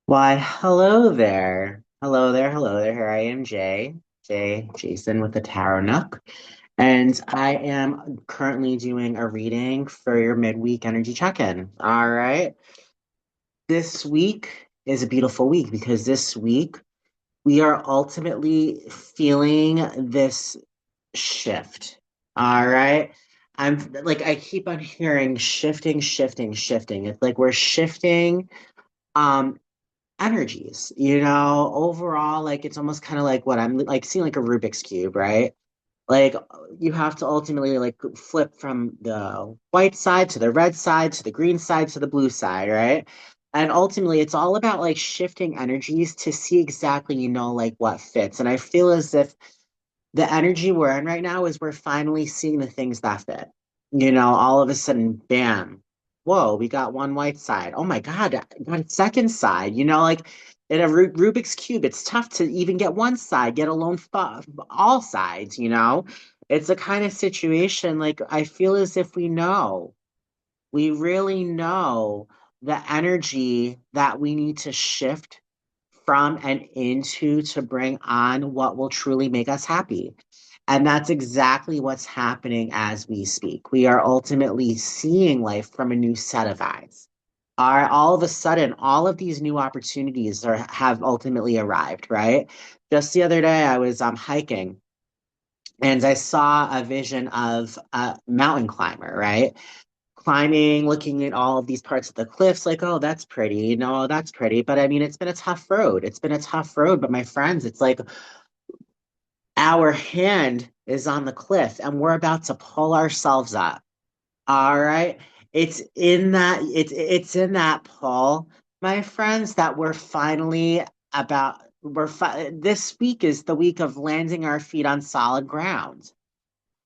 Why, hello there. Hello there. Hello there. Here I am, Jason with the Tarot Nook. And I am currently doing a reading for your midweek energy check-in. All right. This week is a beautiful week because this week we are ultimately feeling this shift. All right. I'm like, I keep on hearing shifting, shifting, shifting. It's like we're shifting. Um, Energies, overall, like it's almost kind of like what I'm like seeing like a Rubik's Cube, right? Like you have to ultimately like flip from the white side to the red side to the green side to the blue side, right? And ultimately it's all about like shifting energies to see exactly, like what fits. And I feel as if the energy we're in right now is we're finally seeing the things that fit. All of a sudden, bam, whoa, we got one white side. Oh my God, I got a second side. Like in a Rubik's Cube, it's tough to even get one side, get alone all sides. It's a kind of situation like I feel as if we really know the energy that we need to shift from and into to bring on what will truly make us happy. And that's exactly what's happening as we speak. We are ultimately seeing life from a new set of eyes. All of a sudden, all of these new opportunities have ultimately arrived, right? Just the other day, I was hiking and I saw a vision of a mountain climber, right? Climbing, looking at all of these parts of the cliffs, like, oh, that's pretty, that's pretty. But I mean, it's been a tough road. It's been a tough road. But my friends, it's like our hand is on the cliff and we're about to pull ourselves up. All right. It's in that pull, my friends, that this week is the week of landing our feet on solid ground.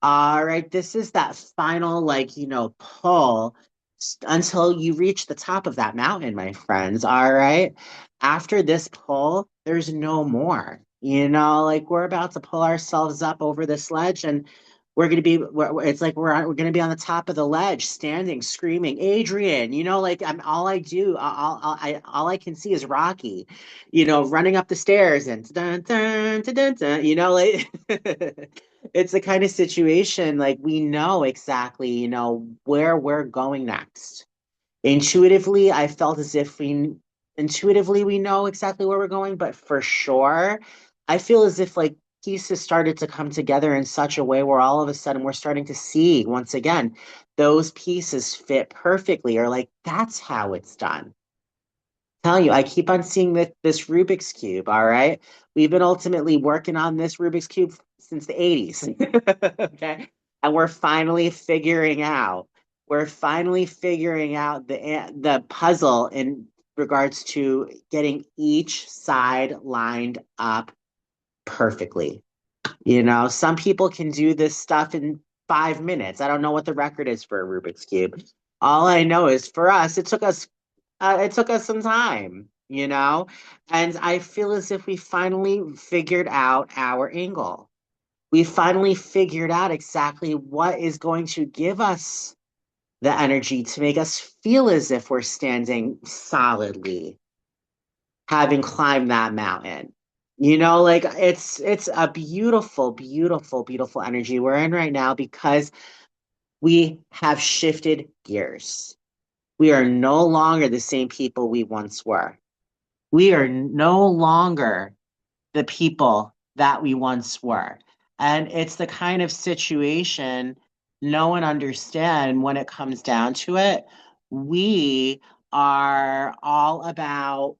All right, this is that final, like, pull until you reach the top of that mountain, my friends. All right. After this pull, there's no more. Like we're about to pull ourselves up over this ledge and it's like we're going to be on the top of the ledge, standing, screaming, Adrian, like I'm all I do, all I can see is Rocky, running up the stairs and dun, dun, dun, dun, dun, like it's the kind of situation like we know exactly, where we're going next. Intuitively, I felt as if we intuitively we know exactly where we're going, but for sure, I feel as if like pieces started to come together in such a way where all of a sudden we're starting to see once again those pieces fit perfectly, or like that's how it's done. Tell you, I keep on seeing this Rubik's Cube, all right? We've been ultimately working on this Rubik's Cube since the 80s. Okay. And we're finally figuring out the puzzle in regards to getting each side lined up perfectly. Some people can do this stuff in 5 minutes. I don't know what the record is for a Rubik's Cube. All I know is for us, it took us some time. And I feel as if we finally figured out our angle. We finally figured out exactly what is going to give us the energy to make us feel as if we're standing solidly, having climbed that mountain. Like it's a beautiful, beautiful, beautiful energy we're in right now because we have shifted gears. We are no longer the same people we once were. We are no longer the people that we once were. And it's the kind of situation no one understand when it comes down to it. We are all about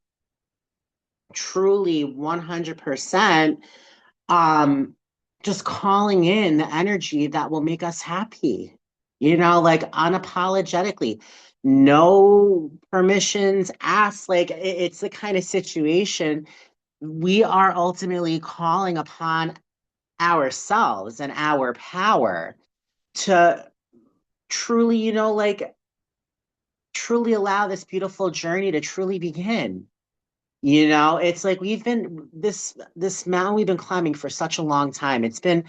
truly 100% um just calling in the energy that will make us happy. Like unapologetically. No permissions asked. Like it's the kind of situation we are ultimately calling upon ourselves and our power to truly, like truly allow this beautiful journey to truly begin. It's like we've been this mountain we've been climbing for such a long time. It's been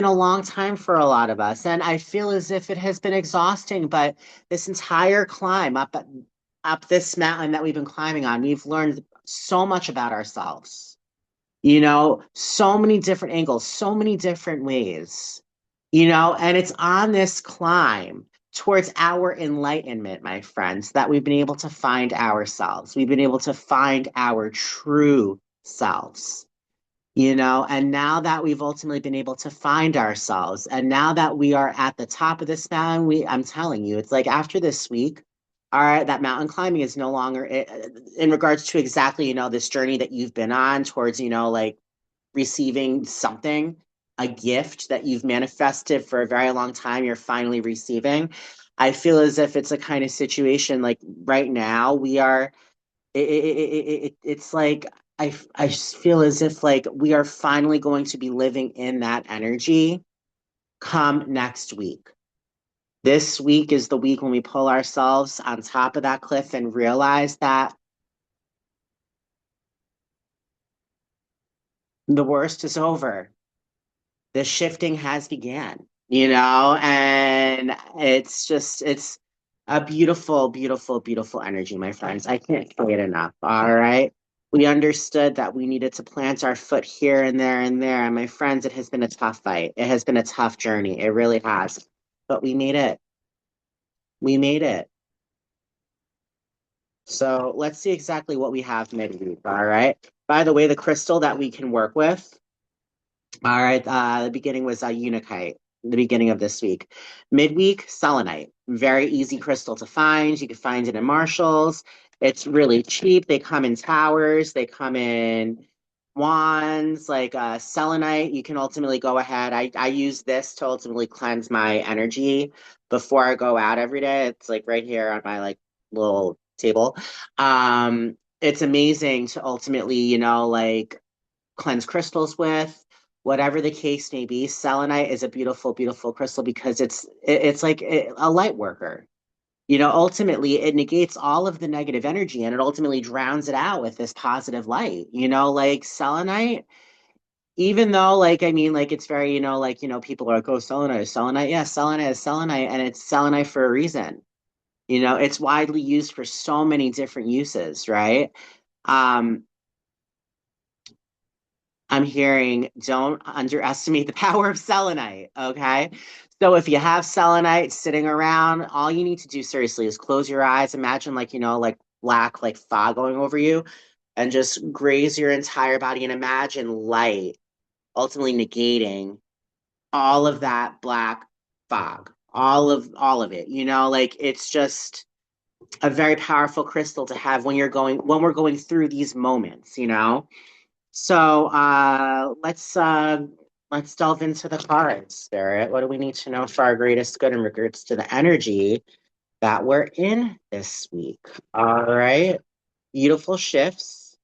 a long time for a lot of us, and I feel as if it has been exhausting, but this entire climb up this mountain that we've been climbing on, we've learned so much about ourselves. You know, so many different angles, so many different ways, you know, and it's on this climb towards our enlightenment, my friends, that we've been able to find ourselves. We've been able to find our true selves, you know, and now that we've ultimately been able to find ourselves, and now that we are at the top of this mountain, I'm telling you, it's like after this week, all right, that mountain climbing is no longer in regards to exactly, you know, this journey that you've been on towards, you know, like receiving something, a gift that you've manifested for a very long time, you're finally receiving. I feel as if it's a kind of situation like right now we are. It's like I just feel as if like we are finally going to be living in that energy come next week. This week is the week when we pull ourselves on top of that cliff and realize that the worst is over. The shifting has began, you know, and it's a beautiful, beautiful, beautiful energy, my friends. I can't say it enough. All right. We understood that we needed to plant our foot here and there and there. And my friends, it has been a tough fight. It has been a tough journey. It really has. But we made it. We made it. So let's see exactly what we have midweek. All right. By the way, the crystal that we can work with. All right. The beginning was Unakite, the beginning of this week. Midweek, selenite. Very easy crystal to find. You can find it in Marshalls. It's really cheap. They come in towers, they come in wands, like selenite. You can ultimately go ahead. I use this to ultimately cleanse my energy before I go out every day. It's like right here on my like little table. It's amazing to ultimately, you know, like cleanse crystals with, whatever the case may be. Selenite is a beautiful, beautiful crystal because it's like a light worker. You know, ultimately it negates all of the negative energy and it ultimately drowns it out with this positive light. You know, like selenite, even though like I mean like it's very, you know, like, you know, people are like, oh, selenite is selenite. Yeah, selenite is selenite and it's selenite for a reason. You know, it's widely used for so many different uses, right? Um, I'm hearing don't underestimate the power of selenite. Okay. So if you have selenite sitting around, all you need to do seriously is close your eyes. Imagine like, you know, like black, like fog going over you and just graze your entire body and imagine light ultimately negating all of that black fog, all of it. You know, like it's just a very powerful crystal to have when we're going through these moments, you know? So let's delve into the cards, Spirit. What do we need to know for our greatest good in regards to the energy that we're in this week? All right. Beautiful shifts.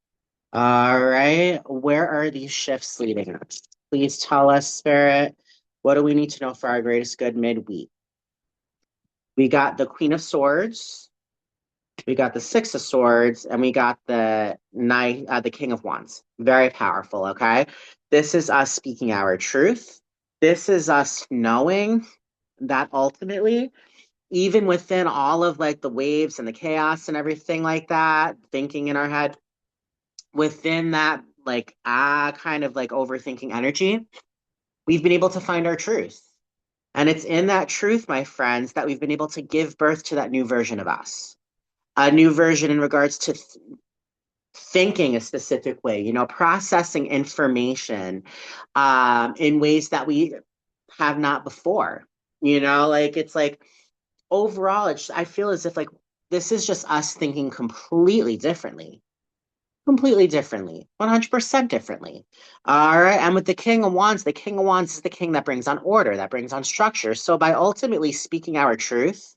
All right. Where are these shifts leading us? Please tell us, Spirit. What do we need to know for our greatest good midweek? We got the Queen of Swords. We got the Six of Swords, and we got the King of Wands. Very powerful, okay? This is us speaking our truth. This is us knowing that ultimately, even within all of like the waves and the chaos and everything like that, thinking in our head, within that, like, kind of like overthinking energy, we've been able to find our truth. And it's in that truth, my friends, that we've been able to give birth to that new version of us, a new version in regards to thinking a specific way, you know, processing information in ways that we have not before. You know, like it's like overall, I feel as if like this is just us thinking completely differently, 100% differently. All right. And with the King of Wands is the king that brings on order, that brings on structure. So by ultimately speaking our truth,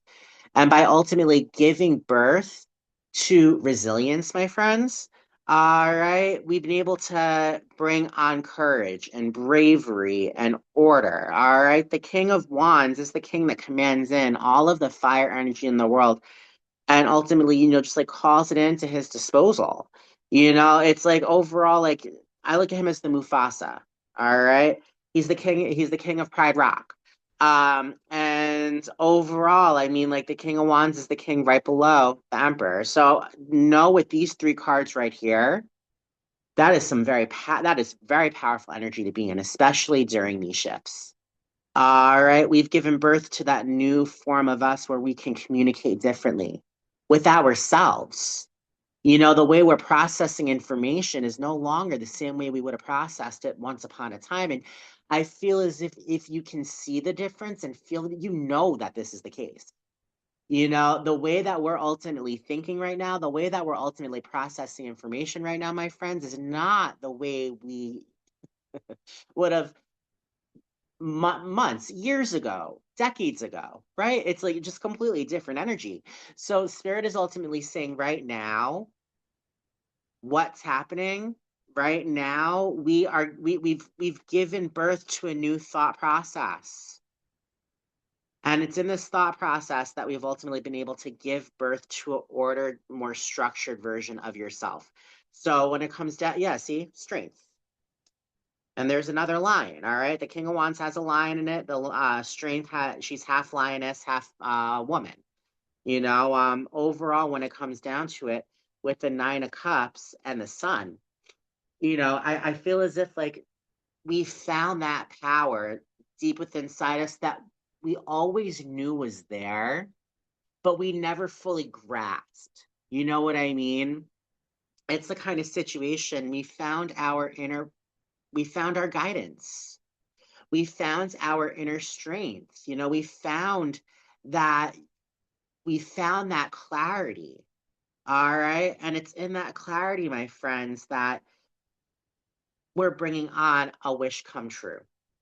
and by ultimately giving birth to resilience, my friends, all right, we've been able to bring on courage and bravery and order. All right, the King of Wands is the king that commands in all of the fire energy in the world and ultimately, you know, just like calls it into his disposal. You know, it's like overall, like I look at him as the Mufasa. All right. He's the king of Pride Rock. And And overall, I mean, like the King of Wands is the king right below the Emperor. So no, with these three cards right here, that is very powerful energy to be in, especially during these shifts. All right, we've given birth to that new form of us where we can communicate differently with ourselves. You know, the way we're processing information is no longer the same way we would have processed it once upon a time. And I feel as if you can see the difference and feel that you know that this is the case. You know, the way that we're ultimately thinking right now, the way that we're ultimately processing information right now, my friends, is not the way we would have months, years ago, decades ago, right? It's like just completely different energy. So Spirit is ultimately saying right now, what's happening right now, we've given birth to a new thought process. And it's in this thought process that we've ultimately been able to give birth to an ordered, more structured version of yourself. So when it comes down, yeah, see, strength. And there's another lion, all right? The King of Wands has a lion in it. The strength she's half lioness, half woman. You know, overall, when it comes down to it, with the Nine of Cups and the Sun, you know, I feel as if like we found that power deep within inside us that we always knew was there, but we never fully grasped. You know what I mean? It's the kind of situation we found our guidance. We found our inner strength. You know, that, we found that clarity. All right. And it's in that clarity, my friends, that we're bringing on a wish come true.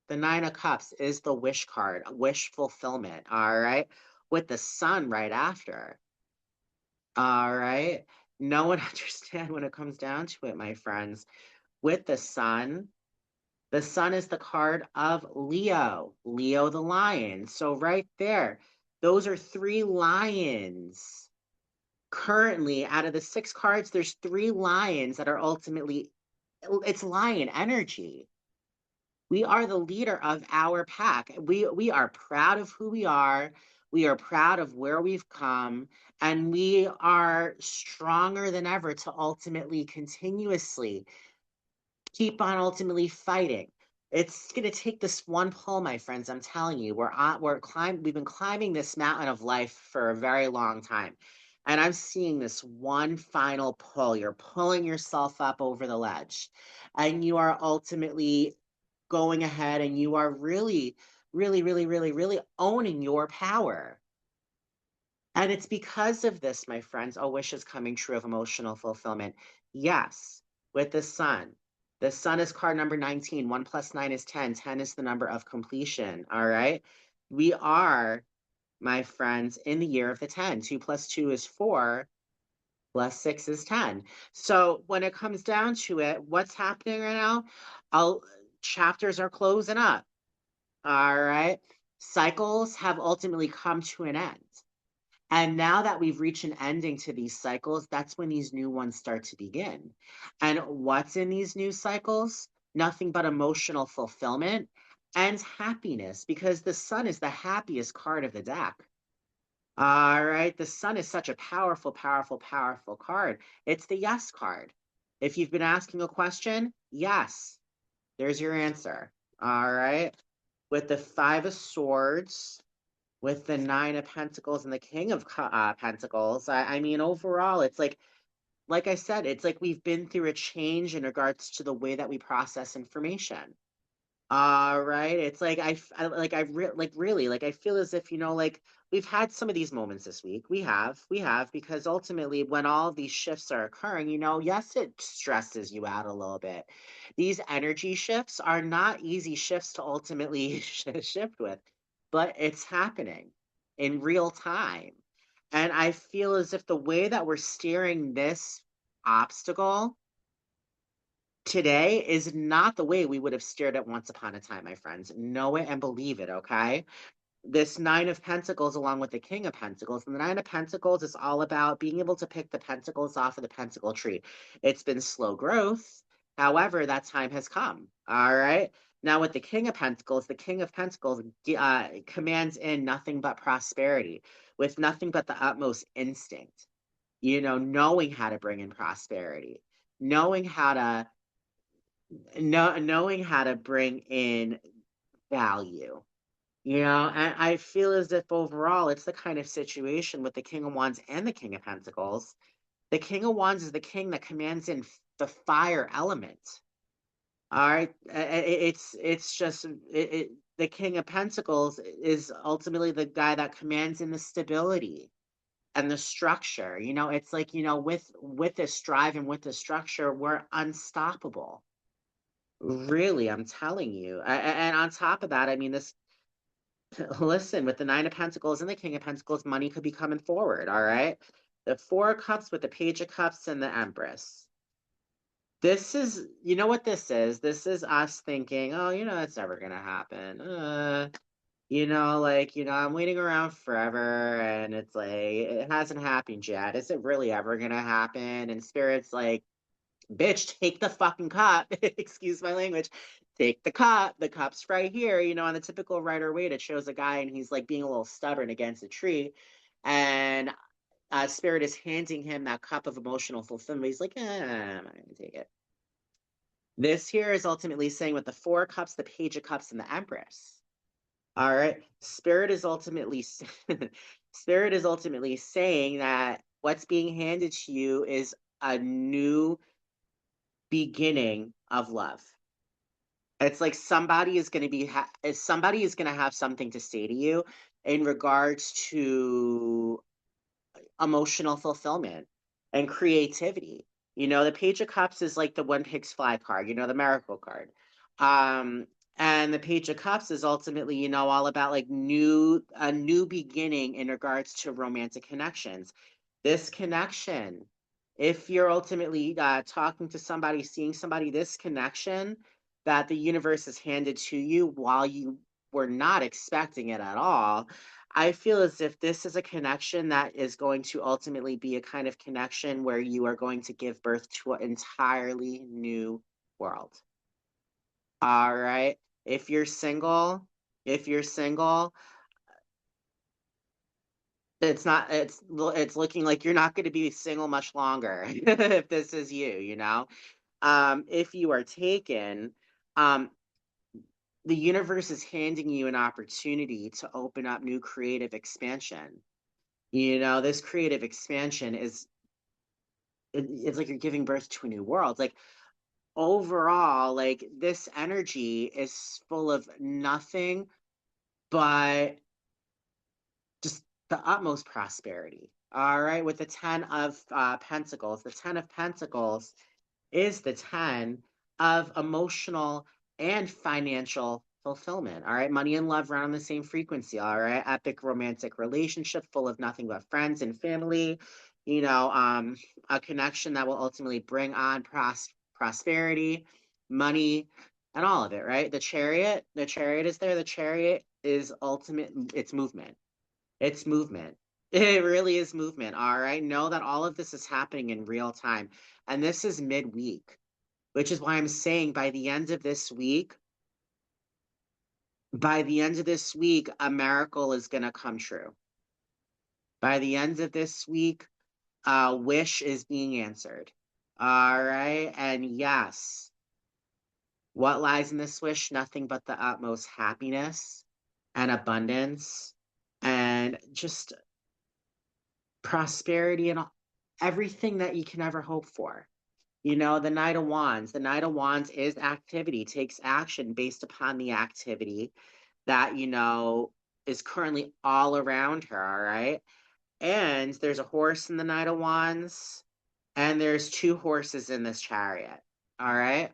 The Nine of Cups is the wish card, wish fulfillment. All right. With the Sun right after. All right. No one understand when it comes down to it, my friends. With the Sun is the card of Leo, Leo the lion. So right there, those are three lions. Currently, out of the six cards, there's three lions that are ultimately, it's lion energy. We are the leader of our pack. We are proud of who we are. We are proud of where we've come, and we are stronger than ever to ultimately continuously keep on ultimately fighting. It's going to take this one pull, my friends. I'm telling you, we've been climbing this mountain of life for a very long time. And I'm seeing this one final pull. You're pulling yourself up over the ledge. And you are ultimately going ahead and you are really, really, really, really, really owning your power. And it's because of this, my friends, a wish is coming true of emotional fulfillment. Yes, with the Sun. The Sun is card number 19. 1 plus 9 is 10. 10 is the number of completion. All right. We are, my friends, in the year of the 10. 2 plus 2 is 4. Plus 6 is 10. So when it comes down to it, what's happening right now? I'll, chapters are closing up. All right. Cycles have ultimately come to an end. And now that we've reached an ending to these cycles, that's when these new ones start to begin. And what's in these new cycles? Nothing but emotional fulfillment and happiness, because the Sun is the happiest card of the deck. All right. The Sun is such a powerful, powerful, powerful card. It's the yes card. If you've been asking a question, yes, there's your answer. All right. With the Five of Swords, with the Nine of Pentacles and the King of Pentacles, I mean, overall, it's like I said, it's like we've been through a change in regards to the way that we process information. Right. It's like really, like I feel as if, you know, like we've had some of these moments this week. We have, because ultimately when all of these shifts are occurring, you know, yes, it stresses you out a little bit. These energy shifts are not easy shifts to ultimately shift with, but it's happening in real time. And I feel as if the way that we're steering this obstacle today is not the way we would have steered it once upon a time, my friends. Know it and believe it, okay? This Nine of Pentacles along with the King of Pentacles. And the Nine of Pentacles is all about being able to pick the pentacles off of the pentacle tree. It's been slow growth. However, that time has come. All right. Now, with the King of Pentacles commands in nothing but prosperity, with nothing but the utmost instinct, knowing how to bring in prosperity, knowing how to knowing how to bring in value. And I feel as if overall it's the kind of situation with the King of Wands and the King of Pentacles. The King of Wands is the king that commands in the fire element. All right, it's just the King of Pentacles is ultimately the guy that commands in the stability and the structure. It's like, with this drive and with the structure, we're unstoppable. Really, I'm telling you. And on top of that, I mean, this listen, with the Nine of Pentacles and the King of Pentacles, money could be coming forward. All right, the Four of Cups with the Page of Cups and the Empress. This is, you know what this is? This is us thinking, oh, it's never gonna happen. I'm waiting around forever, and it's like it hasn't happened yet. Is it really ever gonna happen? And Spirit's like, bitch, take the fucking cup. Excuse my language. Take the cup. The cup's right here. On the typical Rider Waite, it shows a guy and he's like being a little stubborn against a tree. And Spirit is handing him that cup of emotional fulfillment. He's like, I'm not going to take it. This here is ultimately saying with the Four of Cups, the Page of Cups, and the Empress. All right. Spirit is ultimately saying that what's being handed to you is a new beginning of love. It's like somebody is going to have something to say to you in regards to emotional fulfillment and creativity. The Page of Cups is like the one pigs fly card, the miracle card. Um, and the Page of Cups is ultimately, all about like a new beginning in regards to romantic connections. This connection, if you're ultimately talking to somebody, seeing somebody, this connection that the universe has handed to you while you were not expecting it at all, I feel as if this is a connection that is going to ultimately be a kind of connection where you are going to give birth to an entirely new world. All right. If you're single, if you're single, it's looking like you're not going to be single much longer if this is you. If you are taken, um, the universe is handing you an opportunity to open up new creative expansion. This creative expansion it's like you're giving birth to a new world. Like overall, like this energy is full of nothing but just the utmost prosperity. All right, with the 10 of Pentacles. The 10 of Pentacles is the 10 of emotional and financial fulfillment. All right, money and love run on the same frequency. All right, epic romantic relationship full of nothing but friends and family. A connection that will ultimately bring on prosperity, money, and all of it. Right, the chariot is there. The chariot is ultimate. It's movement. It's movement. It really is movement. All right. Know that all of this is happening in real time. And this is midweek, which is why I'm saying by the end of this week, a miracle is going to come true. By the end of this week, a wish is being answered. All right. And yes, what lies in this wish? Nothing but the utmost happiness and abundance and just prosperity and everything that you can ever hope for. The Knight of Wands. The Knight of Wands is activity, takes action based upon the activity that, is currently all around her. All right. And there's a horse in the Knight of Wands, and there's two horses in this chariot. All right.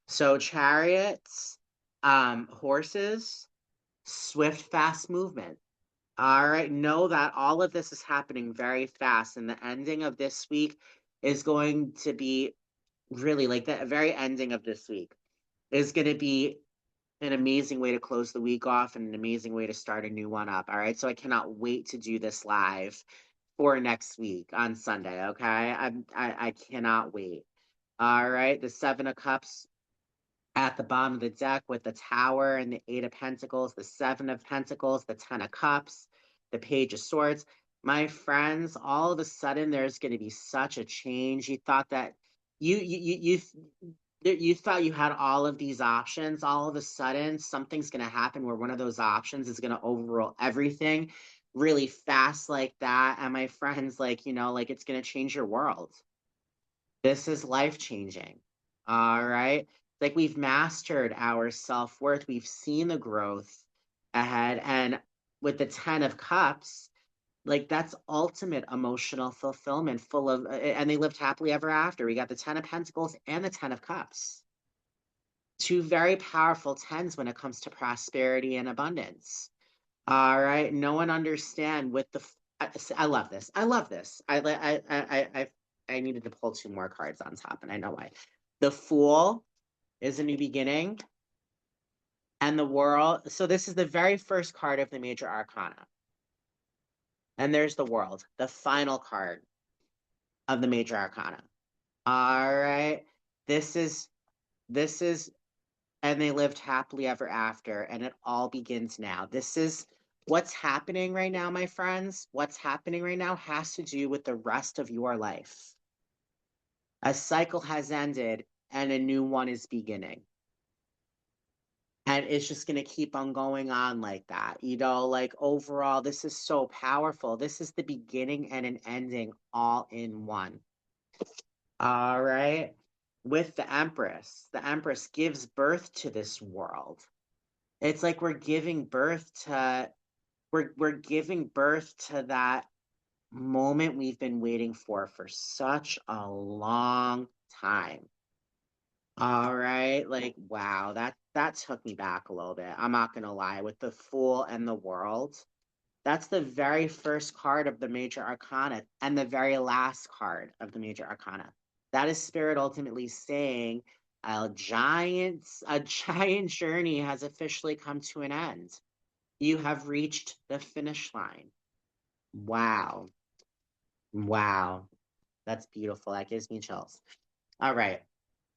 So chariots, horses, swift, fast movement. All right. Know that all of this is happening very fast, and the ending of this week is going to be really like the very ending of this week is going to be an amazing way to close the week off and an amazing way to start a new one up. All right. So I cannot wait to do this live for next week on Sunday. Okay. I cannot wait. All right. The Seven of Cups. at the bottom of the deck with the Tower and the Eight of Pentacles, the Seven of Pentacles, the Ten of Cups, the Page of Swords. My friends, all of a sudden there's going to be such a change. You thought that you thought you had all of these options. All of a sudden, something's going to happen where one of those options is going to overrule everything really fast like that. And my friends, like, like it's going to change your world. This is life changing. All right. Like we've mastered our self worth. We've seen the growth ahead. And with the 10 of Cups, like that's ultimate emotional fulfillment, full of, and they lived happily ever after. We got the 10 of Pentacles and the 10 of Cups. Two very powerful tens when it comes to prosperity and abundance. All right. No one understand with the, I love this. I love this. I needed to pull two more cards on top, and I know why. The Fool is a new beginning, and the World. So this is the very first card of the major arcana. And there's the World, the final card of the major arcana. All right. This is, and they lived happily ever after, and it all begins now. This is what's happening right now, my friends. What's happening right now has to do with the rest of your life. A cycle has ended and a new one is beginning. And it's just going to keep on going on like that. Like overall, this is so powerful. This is the beginning and an ending all in one. All right. With the Empress gives birth to this world. It's like we're giving birth to that moment we've been waiting for such a long time. All right, like wow, that took me back a little bit. I'm not gonna lie, with the Fool and the World. That's the very first card of the major arcana and the very last card of the major arcana. That is Spirit ultimately saying a giant journey has officially come to an end. You have reached the finish line. Wow. Wow. That's beautiful. That gives me chills. All right.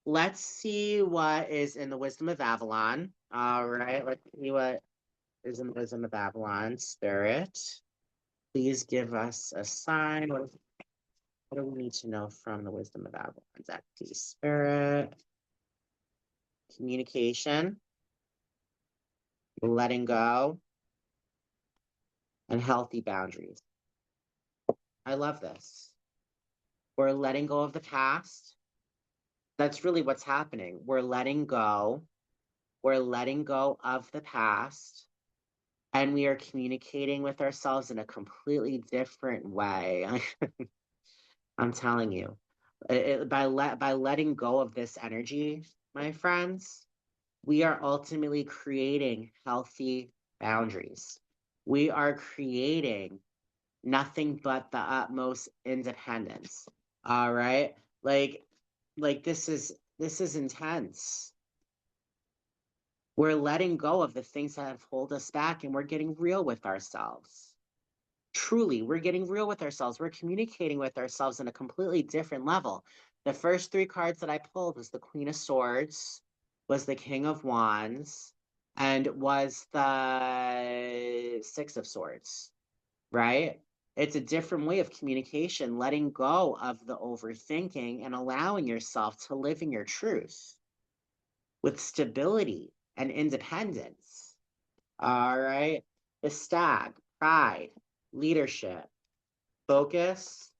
Let's see what is in the Wisdom of Avalon. All right. Let's see what is in the Wisdom of Avalon. Spirit, please give us a sign. What do we need to know from the Wisdom of Avalon? Exactly. Spirit, communication, letting go, and healthy boundaries. I love this. We're letting go of the past. That's really what's happening. We're letting go. We're letting go of the past. And we are communicating with ourselves in a completely different way. I'm telling you, by letting go of this energy, my friends, we are ultimately creating healthy boundaries. We are creating nothing but the utmost independence. All right, like this is intense. We're letting go of the things that have hold us back, and we're getting real with ourselves. Truly, we're getting real with ourselves. We're communicating with ourselves in a completely different level. The first three cards that I pulled was the Queen of Swords, was the King of Wands, and was the Six of Swords, right? It's a different way of communication, letting go of the overthinking and allowing yourself to live in your truth with stability and independence. All right. The Stag, pride, leadership, focus,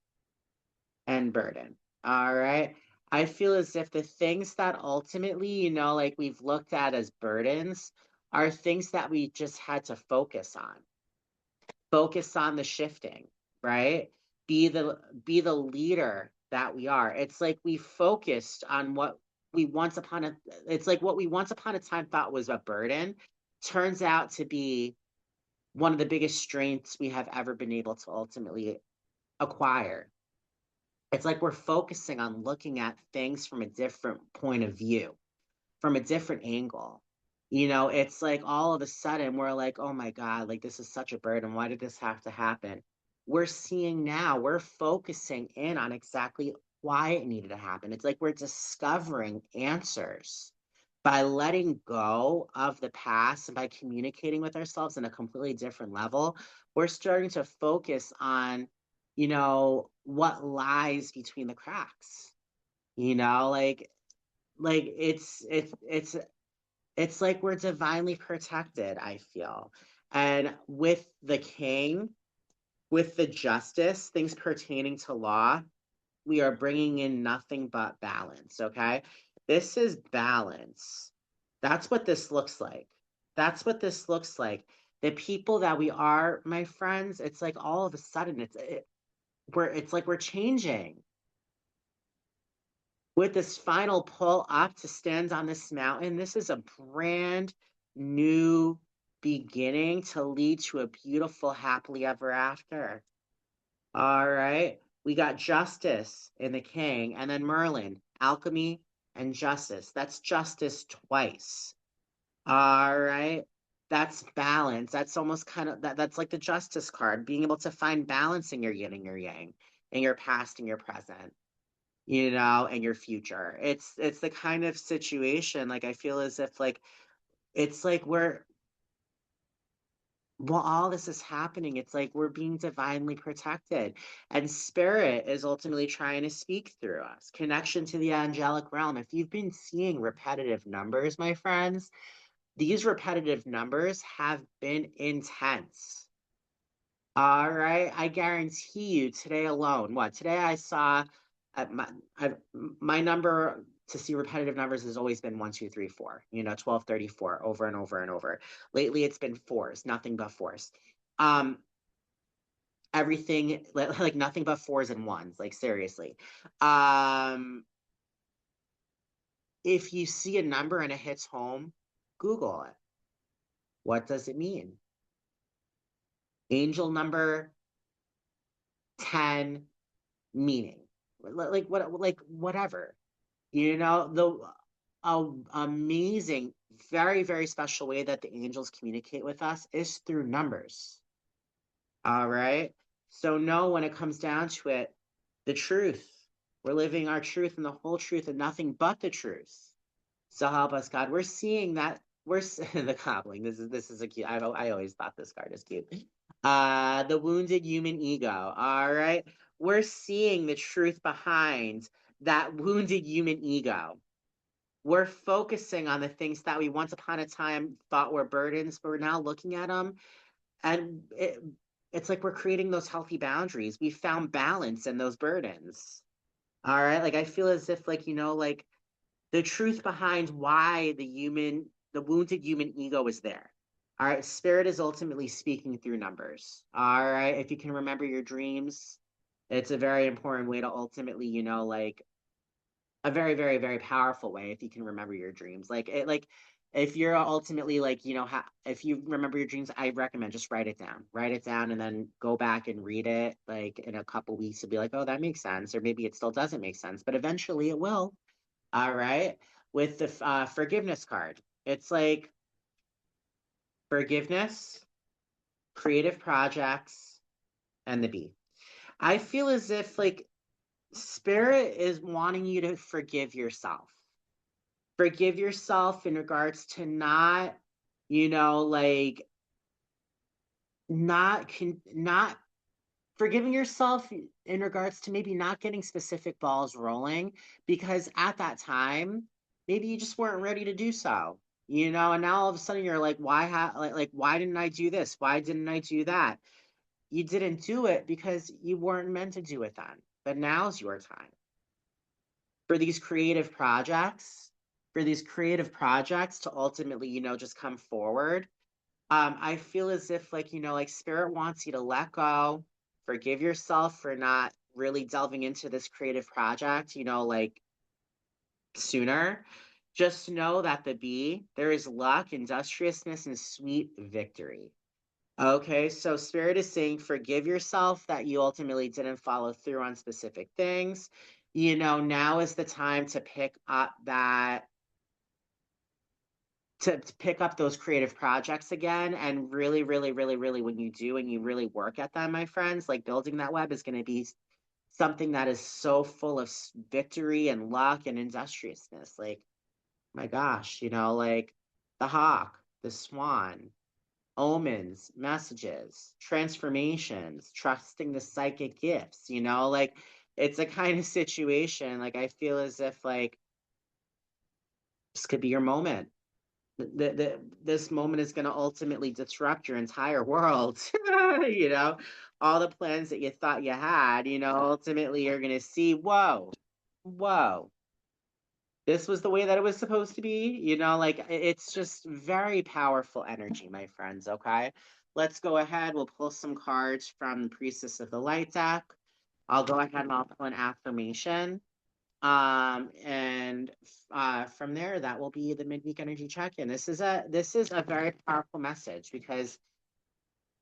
and burden. All right. I feel as if the things that ultimately, like we've looked at as burdens are things that we just had to focus on. Focus on the shifting, right? Be the leader that we are. It's like we focused on what we once upon a it's like what we once upon a time thought was a burden turns out to be one of the biggest strengths we have ever been able to ultimately acquire. It's like we're focusing on looking at things from a different point of view, from a different angle. It's like all of a sudden we're like, oh my God, like this is such a burden. Why did this have to happen? We're seeing now, we're focusing in on exactly why it needed to happen. It's like we're discovering answers by letting go of the past and by communicating with ourselves in a completely different level, we're starting to focus on, what lies between the cracks. Like it's like we're divinely protected, I feel. And with the king, with the justice, things pertaining to law, we are bringing in nothing but balance, okay? This is balance. That's what this looks like. That's what this looks like. The people that we are, my friends, it's like all of a sudden it's like we're changing. With this final pull up to stand on this mountain, this is a brand new beginning to lead to a beautiful happily ever after. All right. We got justice in the king, and then Merlin, alchemy and justice. That's justice twice. All right. That's balance. That's almost kind of that's like the justice card, being able to find balance in your yin and your yang, in your past and your present, and your future. It's the kind of situation like I feel as if like it's like we're while all this is happening, it's like we're being divinely protected. And spirit is ultimately trying to speak through us. Connection to the angelic realm. If you've been seeing repetitive numbers, my friends, these repetitive numbers have been intense. All right. I guarantee you today alone. What? Today I saw my my number to see repetitive numbers has always been 1, 2, 3, 4, 1234 over and over and over. Lately it's been fours, nothing but fours. Um, everything like nothing but fours and ones, like seriously. Um, if you see a number and it hits home, Google it. What does it mean? Angel number 10 meaning. Like what like whatever. The amazing, very, very special way that the angels communicate with us is through numbers. All right. So, no, when it comes down to it, the truth, we're living our truth and the whole truth and nothing but the truth. So help us, God. We're seeing that we're the cobbling. This is a cute. I always thought this card is cute. The wounded human ego. All right. We're seeing the truth behind that wounded human ego. We're focusing on the things that we once upon a time thought were burdens, but we're now looking at them, and it's like we're creating those healthy boundaries. We found balance in those burdens. All right, like I feel as if like like the truth behind why the wounded human ego is there. All right, spirit is ultimately speaking through numbers. All right, if you can remember your dreams, it's a very important way to ultimately like a very, very, very powerful way if you can remember your dreams. Like if you're ultimately like, if you remember your dreams, I recommend just write it down, and then go back and read it like in a couple weeks to be like, oh, that makes sense, or maybe it still doesn't make sense, but eventually it will. All right. With the forgiveness card, it's like forgiveness, creative projects, and the B. I feel as if like spirit is wanting you to forgive yourself. Forgive yourself in regards to not, like not forgiving yourself in regards to maybe not getting specific balls rolling because at that time maybe you just weren't ready to do so. And now all of a sudden you're like, like why didn't I do this? Why didn't I do that? You didn't do it because you weren't meant to do it then. But now's your time for these creative projects, to ultimately, just come forward. I feel as if like, like spirit wants you to let go, forgive yourself for not really delving into this creative project, like sooner. Just know that there is luck, industriousness, and sweet victory. Okay, so Spirit is saying forgive yourself that you ultimately didn't follow through on specific things. Now is the time to pick up those creative projects again, and really, really, really, really, when you do and you really work at them, my friends, like building that web is going to be something that is so full of victory and luck and industriousness. Like My gosh, like the hawk, the swan, omens, messages, transformations, trusting the psychic gifts, like it's a kind of situation. Like I feel as if like this could be your moment. This moment is going to ultimately disrupt your entire world. All the plans that you thought you had, ultimately you're going to see, whoa, this was the way that it was supposed to be. Like it's just very powerful energy, my friends. Okay, let's go ahead. We'll pull some cards from the Priestess of the Light deck. I'll go ahead and I'll pull an affirmation. And from there, that will be the midweek energy check-in. This is a very powerful message because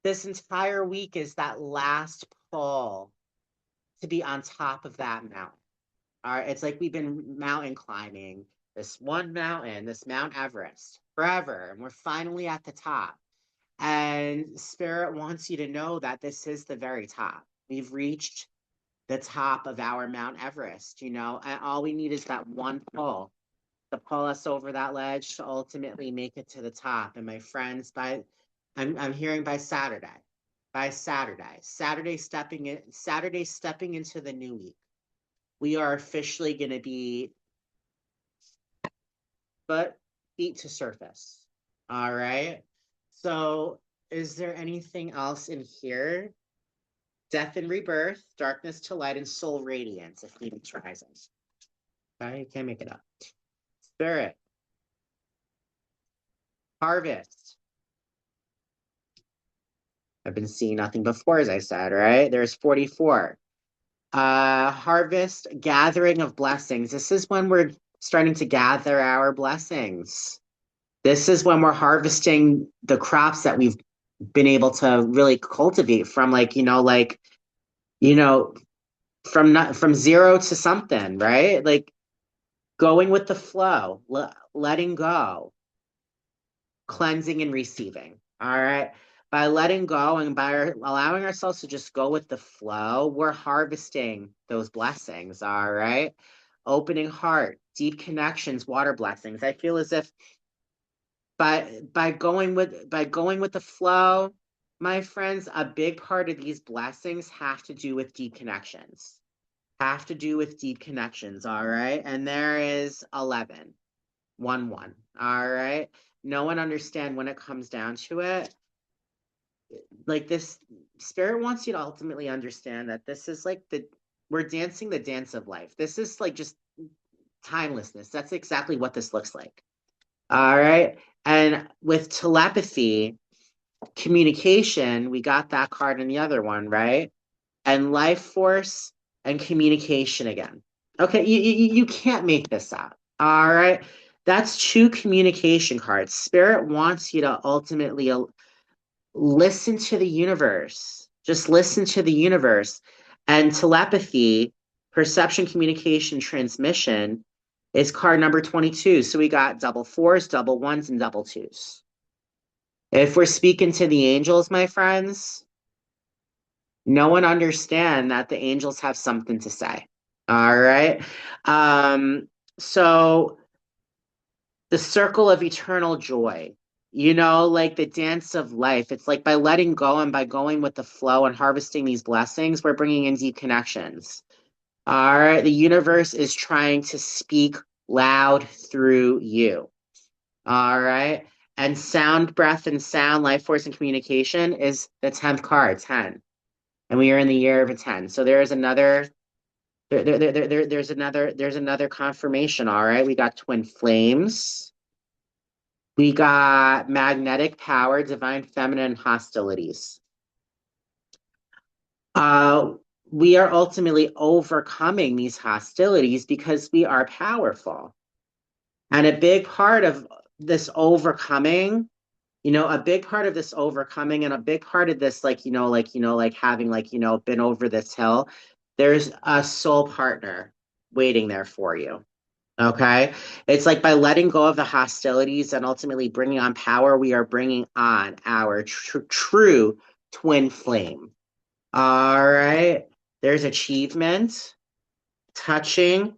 this entire week is that last pull to be on top of that mountain. All right, it's like we've been mountain climbing this one mountain, this Mount Everest, forever, and we're finally at the top. And Spirit wants you to know that this is the very top. We've reached the top of our Mount Everest, and all we need is that one pull to pull us over that ledge to ultimately make it to the top. And my friends, I'm hearing by Saturday stepping into the new week, we are officially going to be feet to surface. All right. So, is there anything else in here? Death and rebirth, darkness to light, and soul radiance if Phoenix rises. Okay, you can't make it up. Spirit, harvest. I've been seeing nothing before, as I said, right? There's 44. Harvest, gathering of blessings. This is when we're starting to gather our blessings. This is when we're harvesting the crops that we've been able to really cultivate from you know, from zero to something, right? Like going with the flow, letting go, cleansing and receiving. All right. By letting go and by allowing ourselves to just go with the flow, we're harvesting those blessings. All right. Opening heart, deep connections, water blessings. I feel as if by going with the flow, my friends, a big part of these blessings have to do with deep connections. Have to do with deep connections. All right. And there is 11. 1 1. All right. No one understand when it comes down to it. Like this spirit wants you to ultimately understand that this is like we're dancing the dance of life. This is like just timelessness. That's exactly what this looks like. All right. And with telepathy, communication, we got that card in the other one, right? And life force and communication again. Okay, you can't make this up. All right. That's two communication cards. Spirit wants you to ultimately listen to the universe. Just listen to the universe. And telepathy, perception, communication, transmission is card number 22. So we got double fours, double ones, and double twos. If we're speaking to the angels, my friends, no one understand that the angels have something to say. All right. So the circle of eternal joy, like the dance of life. It's like by letting go and by going with the flow and harvesting these blessings, we're bringing in deep connections. All right. The universe is trying to speak loud through you. All right. And sound, breath, and sound, life force, and communication is the 10th card, 10. And we are in the year of a 10. So there's another confirmation. All right. We got twin flames. We got magnetic power, divine feminine hostilities. We are ultimately overcoming these hostilities because we are powerful. And a big part of this overcoming, a big part of this overcoming and a big part of this, like having been over this hill, there's a soul partner waiting there for you. Okay. It's like by letting go of the hostilities and ultimately bringing on power, we are bringing on our true twin flame. All right. There's achievement, touching,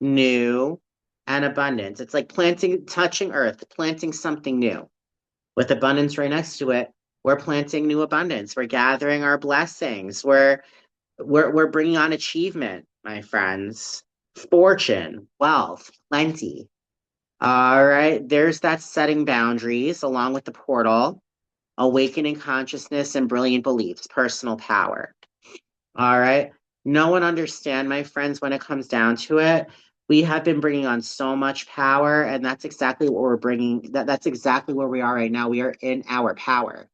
new, and abundance. It's like planting, touching earth, planting something new. With abundance right next to it, we're planting new abundance. We're gathering our blessings. We're bringing on achievement, my friends. Fortune, wealth, plenty. All right, there's that setting boundaries along with the portal, awakening consciousness and brilliant beliefs, personal power. All right. No one understand, my friends, when it comes down to it. We have been bringing on so much power, and that's exactly what we're bringing. That's exactly where we are right now. We are in our power.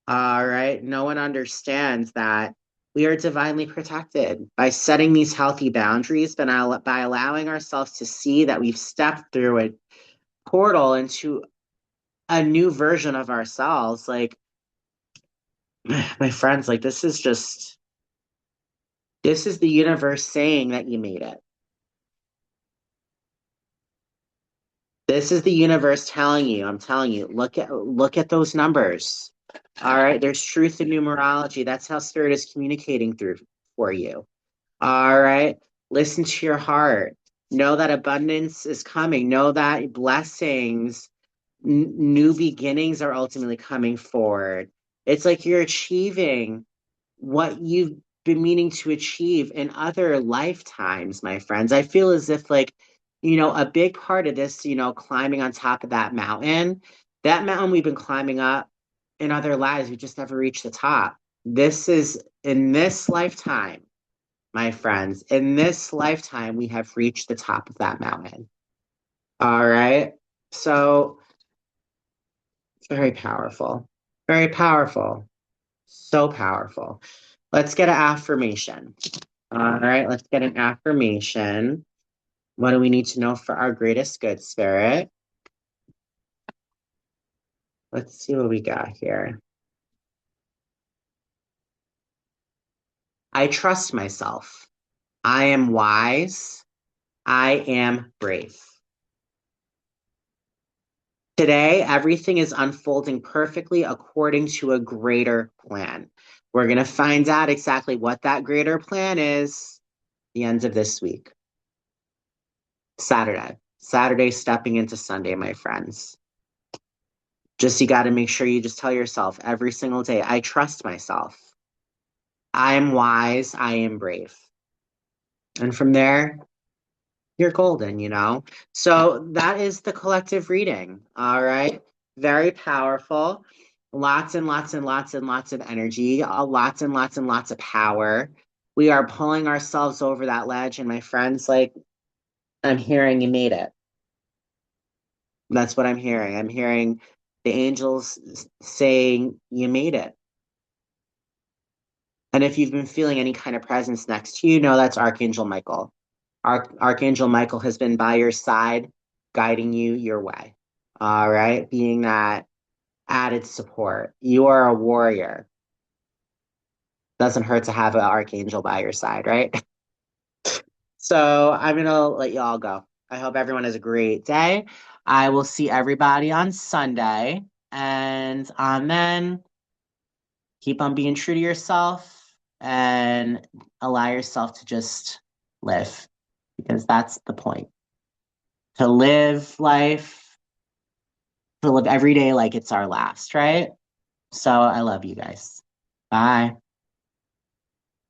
All right. No one understands that we are divinely protected by setting these healthy boundaries, but by allowing ourselves to see that we've stepped through a portal into a new version of ourselves. Like, my friends, like this is the universe saying that you made it. This is the universe telling you, I'm telling you, look at those numbers. All right, there's truth in numerology. That's how spirit is communicating through for you. All right, listen to your heart. Know that abundance is coming. Know that blessings, new beginnings are ultimately coming forward. It's like you're achieving what you've been meaning to achieve in other lifetimes, my friends. I feel as if, like, a big part of this, climbing on top of that mountain we've been climbing up in other lives, we just never reached the top. This is in this lifetime, my friends, in this lifetime, we have reached the top of that mountain. All right. So, very powerful, very powerful, so powerful. Let's get an affirmation. All right, let's get an affirmation. What do we need to know for our greatest good, Spirit? Let's see what we got here. I trust myself. I am wise. I am brave. Today, everything is unfolding perfectly according to a greater plan. We're going to find out exactly what that greater plan is the end of this week. Saturday. Saturday stepping into Sunday, my friends. Just you got to make sure you just tell yourself every single day, I trust myself. I am wise. I am brave. And from there, you're golden. So that is the collective reading. All right. Very powerful. Lots and lots and lots and lots of energy, lots and lots and lots of power. We are pulling ourselves over that ledge. And my friends, like, I'm hearing you made it. That's what I'm hearing. I'm hearing the angels saying you made it. And if you've been feeling any kind of presence next to you, know that's Archangel Michael. Archangel Michael has been by your side, guiding you your way. All right, being that added support. You are a warrior. Doesn't hurt to have an archangel by your side, right? So I'm gonna let you all go. I hope everyone has a great day. I will see everybody on Sunday, and then keep on being true to yourself and allow yourself to just live, because that's the point. To live life, to live every day like it's our last, right? So I love you guys. Bye.